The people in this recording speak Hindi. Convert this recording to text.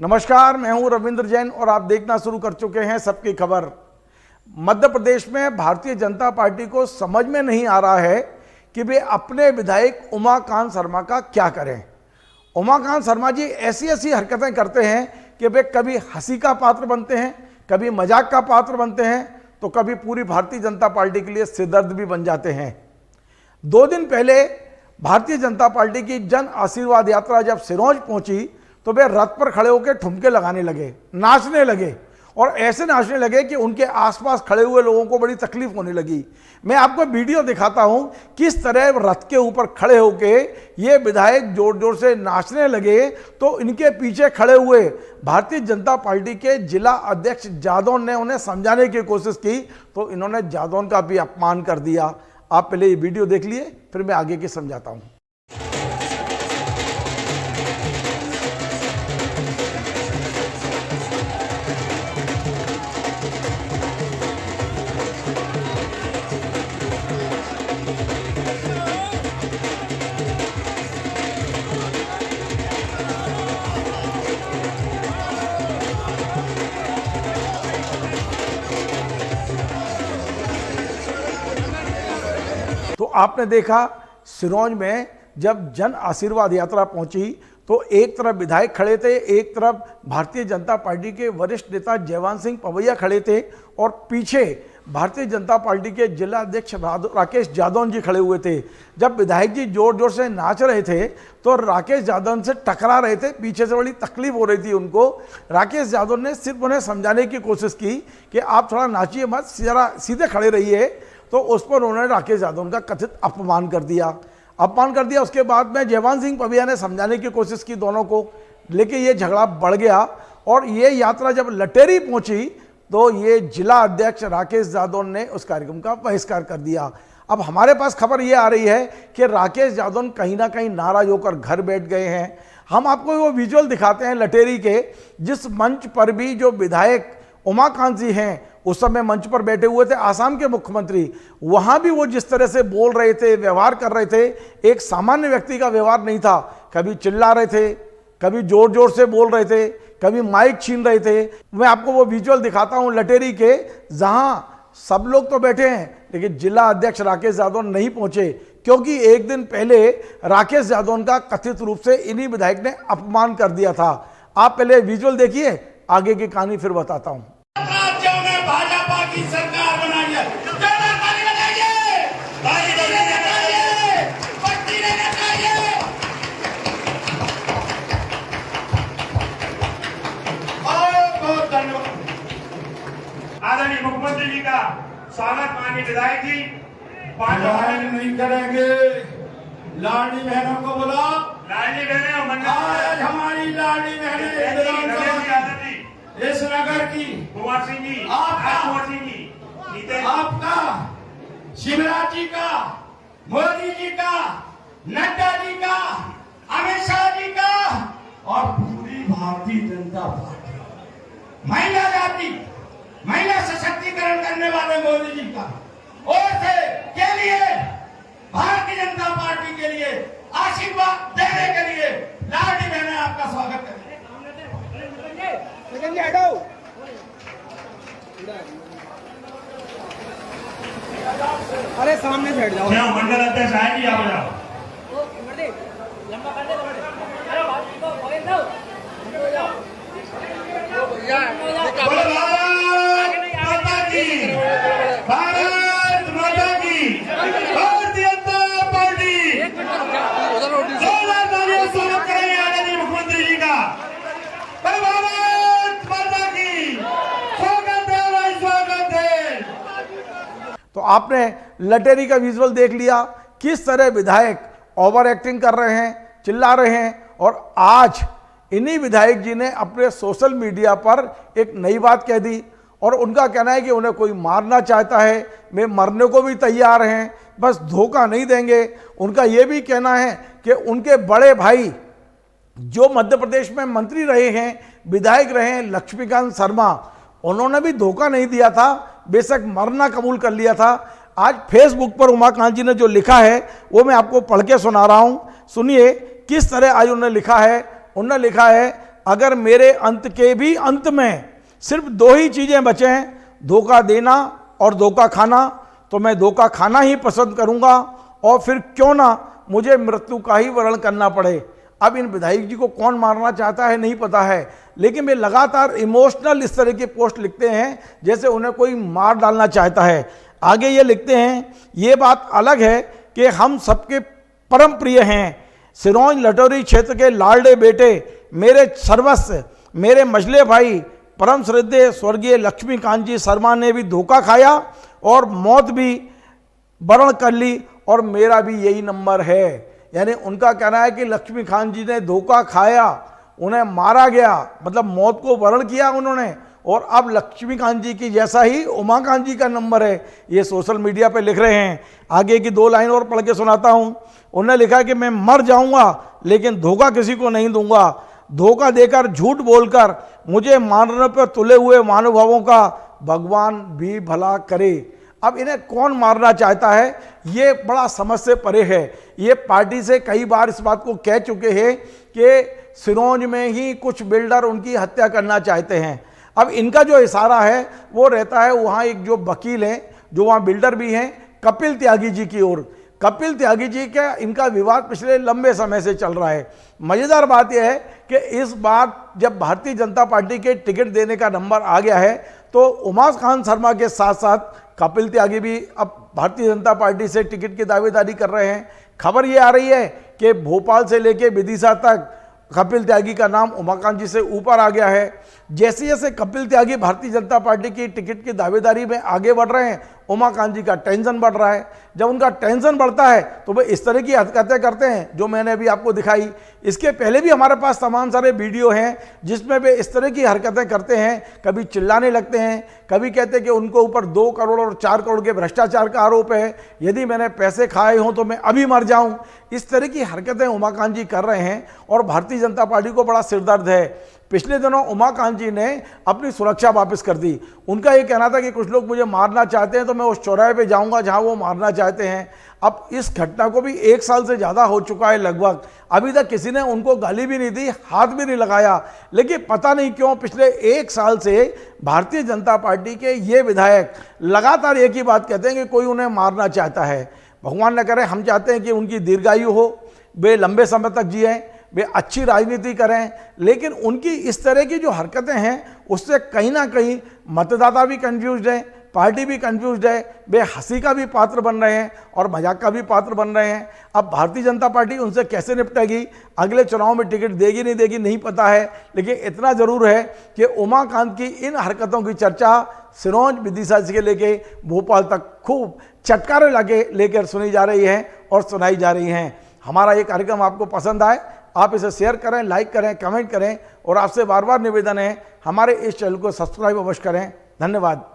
नमस्कार, मैं हूं रविंद्र जैन और आप देखना शुरू कर चुके हैं सबकी खबर। मध्य प्रदेश में भारतीय जनता पार्टी को समझ में नहीं आ रहा है कि वे अपने विधायक उमाकांत शर्मा का क्या करें। उमाकांत शर्मा जी ऐसी ऐसी हरकतें करते हैं कि वे कभी हंसी का पात्र बनते हैं, कभी मजाक का पात्र बनते हैं, तो कभी पूरी भारतीय जनता पार्टी के लिए सिरदर्द भी बन जाते हैं। 2 दिन पहले भारतीय जनता पार्टी की जन आशीर्वाद यात्रा जब सिरोंज पहुंची तो वे रथ पर खड़े होकर ठुमके लगाने लगे, नाचने लगे और ऐसे नाचने लगे कि उनके आसपास खड़े हुए लोगों को बड़ी तकलीफ होने लगी। मैं आपको वीडियो दिखाता हूं किस तरह रथ के ऊपर खड़े होके ये विधायक जोर जोर से नाचने लगे, तो इनके पीछे खड़े हुए भारतीय जनता पार्टी के जिला अध्यक्ष जादौन ने उन्हें समझाने की कोशिश की, तो इन्होंने जादौन का भी अपमान कर दिया। आप पहले ये वीडियो देख लिए, फिर मैं आगे की समझाता हूं। तो आपने देखा सिरोंज में जब जन आशीर्वाद यात्रा पहुंची तो एक तरफ विधायक खड़े थे, एक तरफ भारतीय जनता पार्टी के वरिष्ठ नेता जयवंत सिंह पवैया खड़े थे और पीछे भारतीय जनता पार्टी के जिला अध्यक्ष राकेश जादौन जी खड़े हुए थे। जब विधायक जी जोर जोर से नाच रहे थे तो राकेश जादौन से टकरा रहे थे, पीछे से बड़ी तकलीफ हो रही थी उनको। राकेश जादौन ने सिर्फ उन्हें समझाने की कोशिश की कि आप थोड़ा नाचिए मत, जरा सीधे खड़े रहिए, तो उस पर उन्होंने राकेश जादौन का कथित अपमान कर दिया। उसके बाद में जयवंत सिंह पवैया ने समझाने की कोशिश की दोनों को, लेकिन ये झगड़ा बढ़ गया और ये यात्रा जब लटेरी पहुंची तो ये जिला अध्यक्ष राकेश जादौन ने उस कार्यक्रम का बहिष्कार कर दिया। अब हमारे पास खबर ये आ रही है कि राकेश जादौन कहीं ना कहीं नाराज होकर घर बैठ गए हैं। हम आपको वो विजुअल दिखाते हैं लटेरी के, जिस मंच पर भी जो विधायक उमाकांत जी हैं उस समय मंच पर बैठे हुए थे आसाम के मुख्यमंत्री, वहां भी वो जिस तरह से बोल रहे थे, व्यवहार कर रहे थे, एक सामान्य व्यक्ति का व्यवहार नहीं था। कभी चिल्ला रहे थे, कभी जोर जोर से बोल रहे थे, कभी माइक छीन रहे थे। मैं आपको वो विजुअल दिखाता हूं लटेरी के, जहां सब लोग तो बैठे हैं लेकिन जिला अध्यक्ष राकेश जादौन नहीं पहुंचे, क्योंकि एक दिन पहले राकेश जादौन का कथित रूप से इन्हीं विधायक ने अपमान कर दिया था। आप पहले विजुअल देखिए, आगे की कहानी फिर बताता हूं। राज्यों में भाजपा की सरकार बनाई है, बहुत धन्यवाद। आदरणीय मुख्यमंत्री जी का स्वागत माननीय विधायक जी। नहीं करेंगे, लाडली बहनों को बुला, लाडली बहनें आज हमारी लाडली बहनें इस नगर की, कुंवर सिंह जी, आपका, शिवराज जी का, मोदी जी का, नड्डा जी का, अमित शाह जी का और पूरी भारतीय जनता पार्टी, महिला जाति, महिला सशक्तिकरण करने वाले मोदी जी का और से के लिए, भारतीय जनता पार्टी के लिए आशीर्वाद देने के लिए लाडली बहनें आपका स्वागत करें। अरे सामने बैठ जाओ। मंडल अध्यक्ष आए जी, आप जाओ। भारत माता की, भारतीय जनता पार्टी, जोरदार तालियों से स्वागत करेंगे आदरणीय मुख्यमंत्री जी का। भारत माता की, स्वागत है भाई, स्वागत है। तो आपने लटेरी का विजुअल देख लिया, किस तरह विधायक ओवर एक्टिंग कर रहे हैं, चिल्ला रहे हैं। और आज इन्हीं विधायक जी ने अपने सोशल मीडिया पर एक नई बात कह दी और उनका कहना है कि उन्हें कोई मारना चाहता है, वे मरने को भी तैयार हैं, बस धोखा नहीं देंगे। उनका यह भी कहना है कि उनके बड़े भाई जो मध्य प्रदेश में मंत्री रहे हैं, विधायक रहे हैं, लक्ष्मीकांत शर्मा, उन्होंने भी धोखा नहीं दिया था, बेशक मरना कबूल कर लिया था। आज फेसबुक पर उमाकांत जी ने जो लिखा है वो मैं आपको पढ़ के सुना रहा हूं, सुनिए किस तरह आज उन्होंने लिखा है। उन्होंने लिखा है, अगर मेरे अंत के भी अंत में सिर्फ दो ही चीज़ें बचे हैं, धोखा देना और धोखा खाना, तो मैं धोखा खाना ही पसंद करूंगा, और फिर क्यों ना मुझे मृत्यु का ही वर्ण करना पड़े। अब इन विधायक जी को कौन मारना चाहता है नहीं पता है, लेकिन वे लगातार इमोशनल इस तरह की पोस्ट लिखते हैं जैसे उन्हें कोई मार डालना चाहता है। आगे ये लिखते हैं, ये बात अलग है कि हम सबके परम प्रिय हैं, सिरोंज लटोरी क्षेत्र के लाडले बेटे, मेरे सर्वस्व, मेरे मझले भाई परम श्रद्धेय स्वर्गीय लक्ष्मीकांत जी शर्मा ने भी धोखा खाया और मौत भी वर्ण कर ली, और मेरा भी यही नंबर है। यानी उनका कहना है कि लक्ष्मीकांत जी ने धोखा खाया, उन्हें मारा गया, मतलब मौत को वर्ण किया उन्होंने, और अब लक्ष्मीकांत जी की जैसा ही उमाकांत जी का नंबर है। ये सोशल मीडिया पे लिख रहे हैं। आगे की 2 लाइन और पढ़ के सुनाता हूँ। उन्होंने लिखा कि मैं मर जाऊंगा लेकिन धोखा किसी को नहीं दूंगा, धोखा देकर झूठ बोलकर मुझे मारने पर तुले हुए महानुभावों का भगवान भी भला करे। अब इन्हें कौन मारना चाहता है, ये बड़ा समझ से परे है। ये पार्टी से कई बार इस बात को कह चुके हैं कि सिरोंज में ही कुछ बिल्डर उनकी हत्या करना चाहते हैं। अब इनका जो इशारा है वो रहता है वहाँ एक जो वकील हैं, जो वहाँ बिल्डर भी हैं, कपिल त्यागी जी की ओर। कपिल त्यागी जी का इनका विवाद पिछले लंबे समय से चल रहा है। मज़ेदार बात यह है कि इस बार जब भारतीय जनता पार्टी के टिकट देने का नंबर आ गया है तो उमाकांत शर्मा के साथ साथ कपिल त्यागी भी अब भारतीय जनता पार्टी से टिकट की दावेदारी कर रहे हैं। खबर ये आ रही है कि भोपाल से लेके विदिशा तक कपिल त्यागी का नाम उमाकांत जी से ऊपर आ गया है। जैसे जैसे कपिल त्यागी भारतीय जनता पार्टी की टिकट की दावेदारी में आगे बढ़ रहे हैं, उमाकांत जी का टेंशन बढ़ रहा है। जब उनका टेंशन बढ़ता है तो वे इस तरह की हरकतें करते हैं जो मैंने अभी आपको दिखाई। इसके पहले भी हमारे पास तमाम सारे वीडियो हैं जिसमें वे इस तरह की हरकतें करते हैं। कभी चिल्लाने लगते हैं, कभी कहते हैं कि उनको ऊपर 2 करोड़ और 4 करोड़ के भ्रष्टाचार का आरोप है, यदि मैंने पैसे खाए हों तो मैं अभी मर जाऊं। इस तरह की हरकतें उमाकांत जी कर रहे हैं और भारतीय जनता पार्टी को बड़ा सिरदर्द है। पिछले दिनों उमाकांत जी ने अपनी सुरक्षा वापस कर दी। उनका ये कहना था कि कुछ लोग मुझे मारना चाहते हैं तो मैं उस चौराहे पे जाऊंगा जहां वो मारना चाहते हैं। अब इस घटना को भी 1 साल से ज़्यादा हो चुका है लगभग, अभी तक किसी ने उनको गाली भी नहीं दी, हाथ भी नहीं लगाया। लेकिन पता नहीं क्यों पिछले 1 साल से भारतीय जनता पार्टी के ये विधायक लगातार एक ही बात कहते हैं कि कोई उन्हें मारना चाहता है। भगवान न करे, हम चाहते हैं कि उनकी दीर्घायु हो, वे लंबे समय तक जिएं, वे अच्छी राजनीति करें। लेकिन उनकी इस तरह की जो हरकतें हैं उससे कहीं ना कहीं मतदाता भी कंफ्यूज्ड है, पार्टी भी कंफ्यूज्ड है, वे हंसी का भी पात्र बन रहे हैं और मजाक का भी पात्र बन रहे हैं। अब भारतीय जनता पार्टी उनसे कैसे निपटेगी, अगले चुनाव में टिकट देगी नहीं देगी नहीं पता है। लेकिन इतना ज़रूर है कि उमाकांत की इन हरकतों की चर्चा सिरोंज विदिशा से लेके भोपाल तक खूब चटकारे लेकर सुनी जा रही है और सुनाई जा रही हैं। हमारा ये कार्यक्रम आपको पसंद आए, आप इसे शेयर करें, लाइक करें, कमेंट करें, और आपसे बार बार निवेदन है हमारे इस चैनल को सब्सक्राइब अवश्य करें। धन्यवाद।